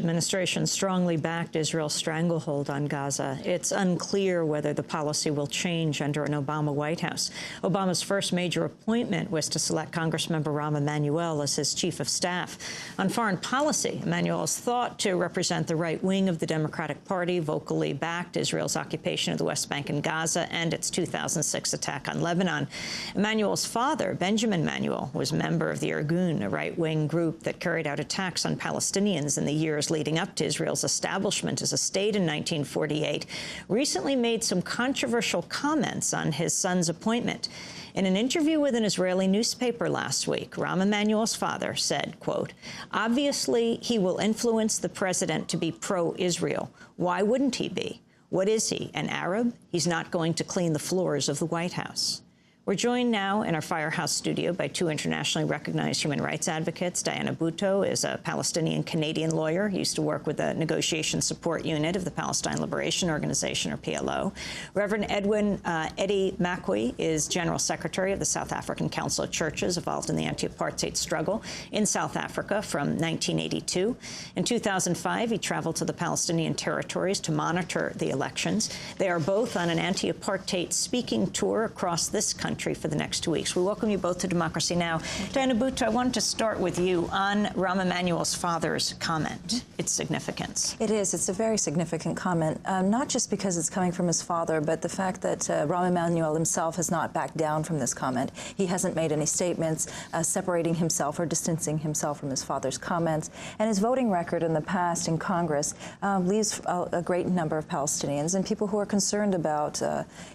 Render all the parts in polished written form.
Administration strongly backed Israel's stranglehold on Gaza. It's unclear whether the policy will change under an Obama White House. Obama's first major appointment was to select Congressmember Rahm Emanuel as his chief of staff. On foreign policy, Emanuel is thought to represent the right wing of the Democratic Party, vocally backed Israel's occupation of the West Bank and Gaza and its 2006 attack on Lebanon. Emanuel's father, Benjamin Emanuel, was a member of the Irgun, a right-wing group that carried out attacks on Palestinians in the years leading up to Israel's establishment as a state in 1948, recently made some controversial comments on his son's appointment. In an interview with an Israeli newspaper last week, Rahm Emanuel's father said, quote, "Obviously, he will influence the president to be pro-Israel. Why wouldn't he be? What is he, an Arab? He's not going to clean the floors of the White House." We're joined now in our Firehouse studio by two internationally recognized human rights advocates. Diana Buttu is a Palestinian-Canadian lawyer. He used to work with the Negotiation Support Unit of the Palestine Liberation Organization, or PLO. Reverend Edwin âEddieâ Makue is General Secretary of the South African Council of Churches, involved in the anti-apartheid struggle in South Africa from 1982. In 2005, he traveled to the Palestinian territories to monitor the elections. They are both on an anti-apartheid speaking tour across this country for the next 2 weeks. We welcome you both to Democracy Now! Diana Buttu, I wanted to start with you on Rahm Emanuel's father's comment, its significance. It is. It's a very significant comment, not just because it's coming from his father, but the fact that Rahm Emanuel himself has not backed down from this comment. He hasn't made any statements separating himself or distancing himself from his father's comments. And his voting record in the past in Congress leaves a great number of Palestinians and people who are concerned about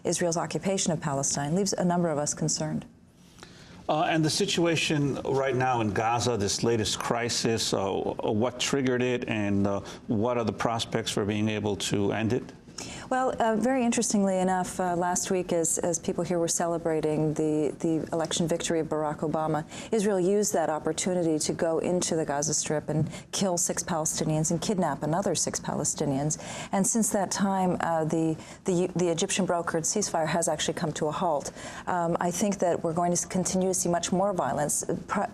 Israel's occupation of Palestine, leaves a number of us concerned. And the situation right now in Gaza, this latest crisis, what triggered it, and what are the prospects for being able to end it? Well, very interestingly enough, last week, as people here were celebrating the election victory of Barack Obama, Israel used that opportunity to go into the Gaza Strip and kill 6 Palestinians and kidnap another 6 Palestinians. And since that time, the Egyptian brokered ceasefire has actually come to a halt. I think that we're going to continue to see much more violence,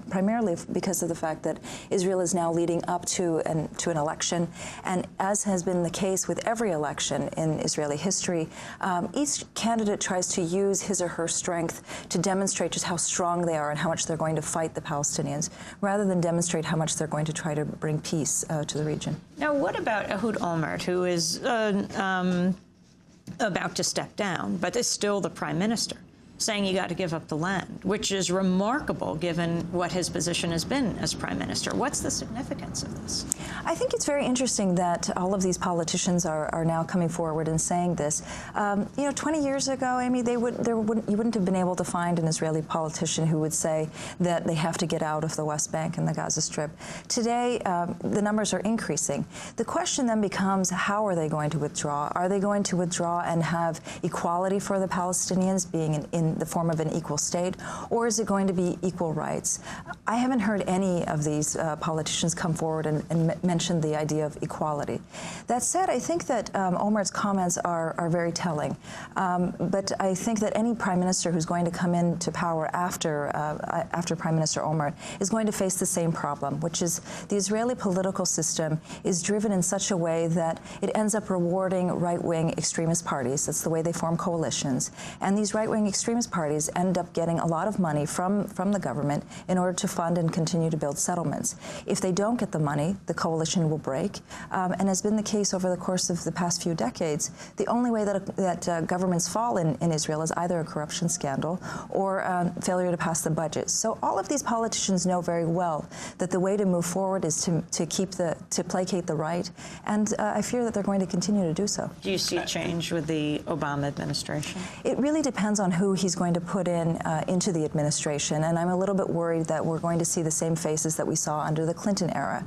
primarily because of the fact that Israel is now leading up to an election. And as has been the case with every election in Israeli history, each candidate tries to use his or her strength to demonstrate just how strong they are and how much they're going to fight the Palestinians, rather than demonstrate how much they're going to try to bring peace to the region. Now, what about Ehud Olmert, who is about to step down, but is still the prime minister, saying you got to give up the land, which is remarkable given what his position has been as prime minister? What's the significance of this? I think it's very interesting that all of these politicians are now coming forward and saying this. You know, 20 years ago, Amy, you wouldn't have been able to find an Israeli politician who would say that they have to get out of the West Bank and the Gaza Strip. Today, the numbers are increasing. The question then becomes, how are they going to withdraw? Are they going to withdraw and have equality for the Palestinians, being in the form of an equal state, or is it going to be equal rights? I haven't heard any of these politicians come forward and mention the idea of equality. That said, I think that Olmert's comments are very telling. But I think that any prime minister who's going to come into power after Prime Minister Olmert is going to face the same problem, which is the Israeli political system is driven in such a way that it ends up rewarding right-wing extremist parties. That's the way they form coalitions. And these right-wing extremist parties end up getting a lot of money from the government in order to fund and continue to build settlements. If they don't get the money, the coalition will break. And has been the case over the course of the past few decades. The only way that governments fall in Israel is either a corruption scandal or failure to pass the budget. So all of these politicians know very well that the way to move forward is to placate the right. And I fear that they're going to continue to do so. Do you see a change with the Obama administration? It really depends on who he's going to put into the administration, and I'm a little bit worried that we're going to see the same faces that we saw under the Clinton era,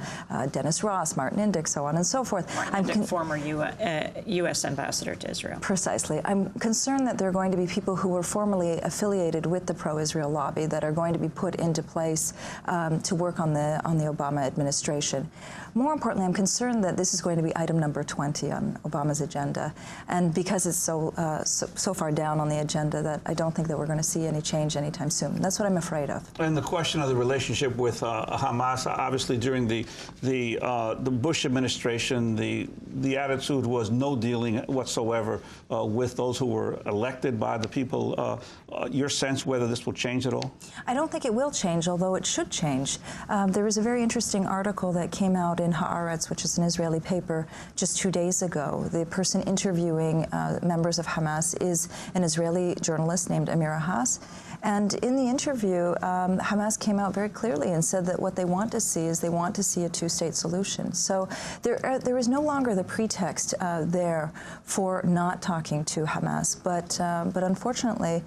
Dennis Ross, Martin Indyk, so on and so forth. Martin Indyk, former U.S. ambassador to Israel. Precisely. I'm concerned that there are going to be people who were formerly affiliated with the pro-Israel lobby that are going to be put into place to work on the Obama administration. More importantly, I'm concerned that this is going to be item number 20 on Obama's agenda, and because it's so far down on the agenda that I don't think that we're going to see any change anytime soon. That's what I'm afraid of. And the question of the relationship with Hamas, obviously during the the Bush administration, the attitude was no dealing whatsoever with those who were elected by the people. Your sense whether this will change at all? I don't think it will change, although it should change. There was a very interesting article that came out in Haaretz, which is an Israeli paper, just 2 days ago. The person interviewing members of Hamas is an Israeli journalist named Amira Haas. And in the interview, Hamas came out very clearly and said that what they want to see is they want to see a two-state solution. So there is no longer the pretext there for not talking to Hamas. But unfortunately,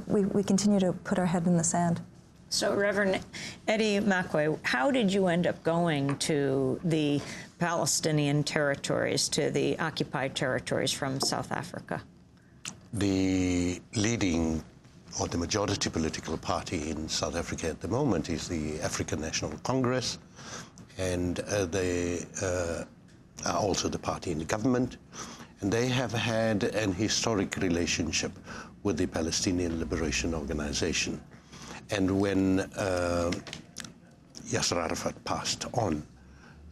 we continue to put our head in the sand. So, Reverend Eddie Makue, how did you end up going to the Palestinian territories, to the occupied territories from South Africa? The leading or the majority political party in South Africa at the moment is the African National Congress, and they are also the party in the government, and they have had an historic relationship with the Palestinian Liberation Organization. And when Yasser Arafat passed on,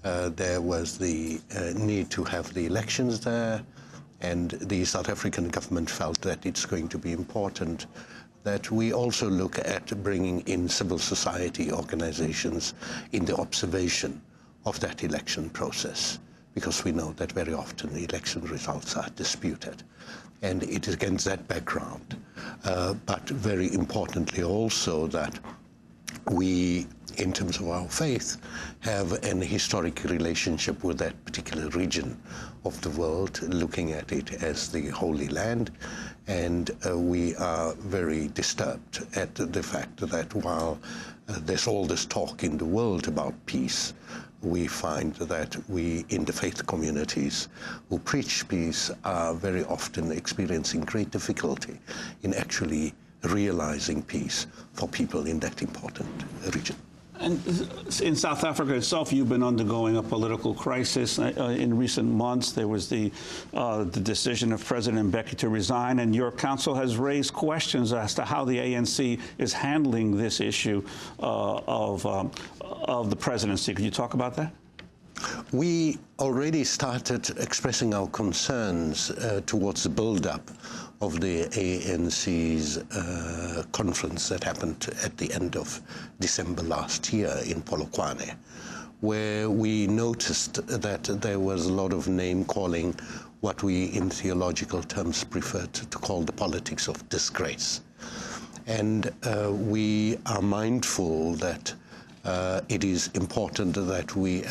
there was the need to have the elections there, and the South African government felt that it's going to be important that we also look at bringing in civil society organizations in the observation of that election process, because we know that very often the election results are disputed. And it is against that background, but very importantly also that we, in terms of our faith, have an historic relationship with that particular region of the world, looking at it as the Holy Land. And we are very disturbed at the fact that while there's all this talk in the world about peace, we find that we in the faith communities who preach peace are very often experiencing great difficulty in actually realizing peace for people in that important region. And in South Africa itself, you've been undergoing a political crisis. In recent months, there was the decision of President Mbeki to resign, and your council has raised questions as to how the ANC is handling this issue of the presidency. Could you talk about that? We already started expressing our concerns towards the build-up of the ANC's conference that happened at the end of December last year in Polokwane, where we noticed that there was a lot of name-calling, what we in theological terms prefer to call the politics of disgrace. And we are mindful that it is important that we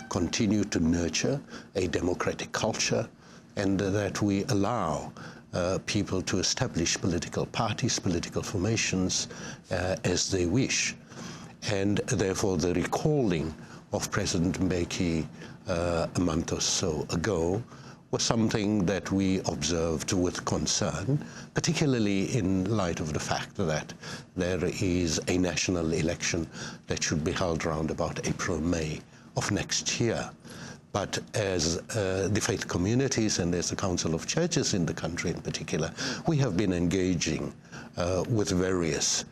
continue to nurture a democratic culture and that we allow people to establish political parties, political formations as they wish. And therefore the recalling of President Mbeki a month or so ago was something that we observed with concern, particularly in light of the fact that there is a national election that should be held around about April, May of next year. But as the faith communities and as the Council of Churches in the country in particular, we have been engaging with various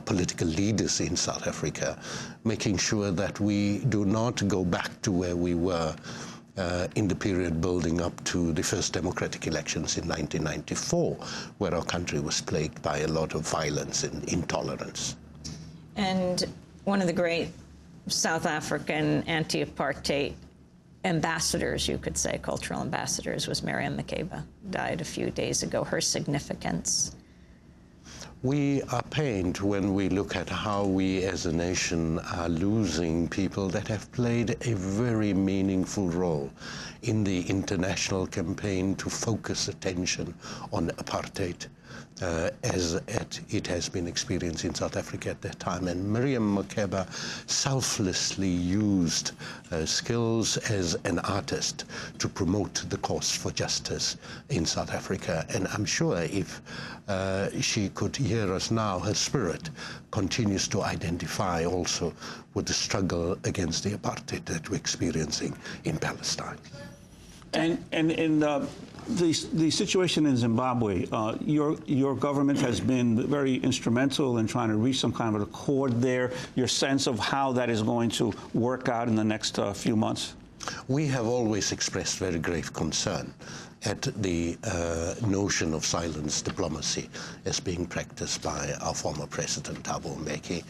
political leaders in South Africa, making sure that we do not go back to where we were in the period building up to the first democratic elections in 1994, where our country was plagued by a lot of violence and intolerance. And one of the great South African anti-apartheid ambassadors, you could say, cultural ambassadors, was Miriam Makeba, died a few days ago. Her significance? We are pained when we look at how we as a nation are losing people that have played a very meaningful role in the international campaign to focus attention on apartheid as it has been experienced in South Africa at that time. And Miriam Makeba selflessly used skills as an artist to promote the cause for justice in South Africa. And I'm sure if she could hear us now, her spirit continues to identify also with the struggle against the apartheid that we're experiencing in Palestine. And in the situation in Zimbabwe, your government has been very instrumental in trying to reach some kind of an accord there. Your sense of how that is going to work out in the next few months? We have always expressed very grave concern at the notion of silence diplomacy as being practiced by our former president, Thabo Mbeki.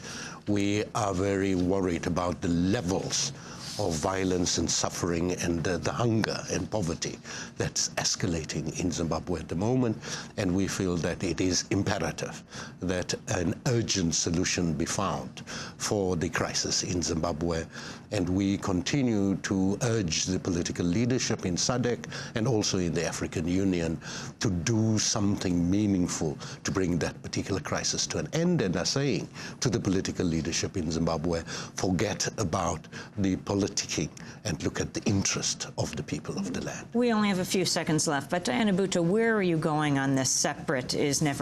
We are very worried about the levels of violence and suffering and the hunger and poverty that's escalating in Zimbabwe at the moment, and we feel that it is imperative that an urgent solution be found for the crisis in Zimbabwe, and we continue to urge the political leadership in SADC and also in the African Union to do something meaningful to bring that particular crisis to an end, and are saying to the political leadership in Zimbabwe, forget about the politicking and look at the interest of the people of the land. We only have a few seconds left, but Diana Buttu, where are you going on this separate is never